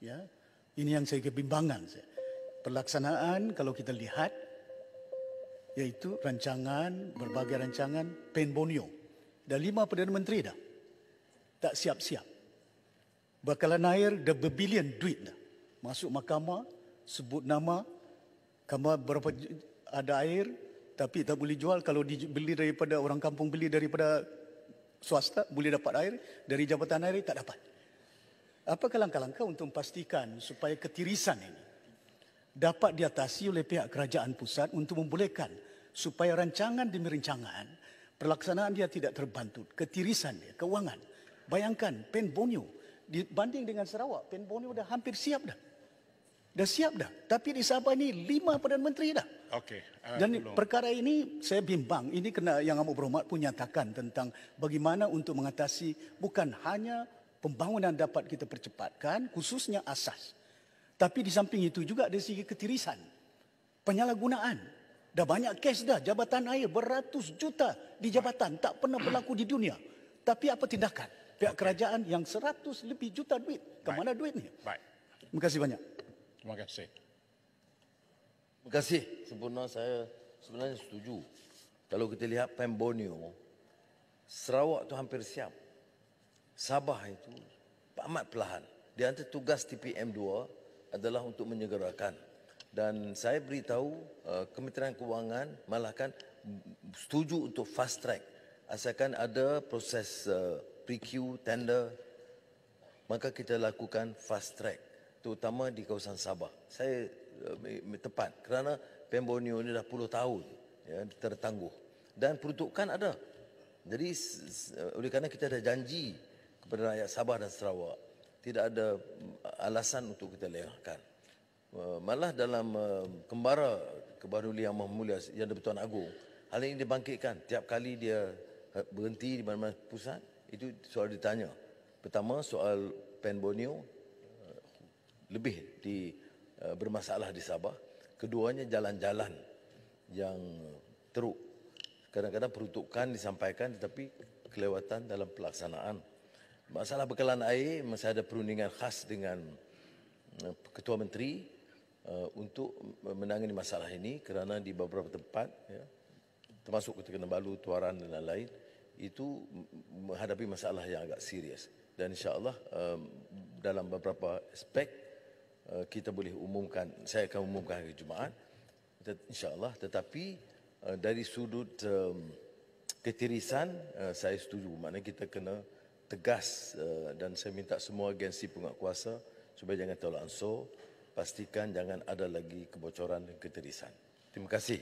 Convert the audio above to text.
Ya, ini yang saya kebimbangan. Pelaksanaan kalau kita lihat, yaitu berbagai rancangan Pen Borneo. Dah 5 Perdana Menteri dah. Tak siap-siap. Bakalan air dah berbilion duit dah. Masuk mahkamah, sebut nama, berapa ada air, tapi tak boleh jual. Kalau dibeli daripada orang kampung, beli daripada swasta, boleh dapat air. Dari jabatan air, tak dapat. Apakah langkah-langkah untuk memastikan supaya ketirisan ini dapat diatasi oleh pihak kerajaan pusat untuk membolehkan supaya rancangan demi rancangan pelaksanaan dia tidak terbantut, ketirisan dia, keuangan. Bayangkan Pen Borneo dibanding dengan Sarawak, Pen Borneo dah hampir siap dah. Dah siap dah. Tapi di Sabah ni 5 Perdana Menteri dah. Okey. Dan perkara ini saya bimbang. Ini kena Yang Amat Berhormat pun nyatakan tentang bagaimana untuk mengatasi bukan hanya pembangunan dapat kita percepatkan, khususnya asas. Tapi di samping itu juga dari segi ketirisan, penyalahgunaan. Dah banyak kes dah, jabatan air beratus juta di jabatan, tak pernah berlaku di dunia. Tapi apa tindakan pihak kerajaan yang 100 lebih juta duit? Kemana duit ni? Baik. Terima kasih banyak. Terima kasih. Terima kasih. Saya sebenarnya setuju. Kalau kita lihat Pen Borneo, Sarawak tu hampir siap. Sabah itu amat perlahan. Di antara tugas TPM 2 adalah untuk menyegerakan. Dan saya beritahu Kementerian Kewangan malahkan setuju untuk fast track. Asalkan ada proses pre-queue, tender, maka kita lakukan fast track. Terutama di kawasan Sabah. Saya tepat kerana Pen Borneo ini dah puluh tahun ya, tertangguh. Dan peruntukan ada. Jadi oleh kerana kita ada janji kepada rakyat Sabah dan Sarawak, tidak ada alasan untuk kita lengahkan. Malah dalam kembara Kebahagiaan Yang Maha Mulia Yang di-Pertuan Agong, hal ini dibangkitkan. Tiap kali dia berhenti di mana-mana pusat, itu soal ditanya. Pertama, soal Pen Borneo lebih bermasalah di Sabah. Keduanya jalan-jalan yang teruk. Kadang-kadang peruntukan disampaikan tetapi kelewatan dalam pelaksanaan. Masalah bekalan air, masih ada perundingan khas dengan Ketua Menteri untuk menangani masalah ini kerana di beberapa tempat, ya, termasuk Kota Kinabalu, Tuaran dan lain-lain, itu menghadapi masalah yang agak serius. Dan insya-Allah dalam beberapa aspek kita boleh umumkan, saya akan umumkan hari Jumaat, insya-Allah. Tetapi dari sudut ketirisan, saya setuju. Maknanya kita kena tegas dan saya minta semua agensi penguatkuasa supaya jangan tolak ansur, pastikan jangan ada lagi kebocoran dan ketirisan. Terima kasih.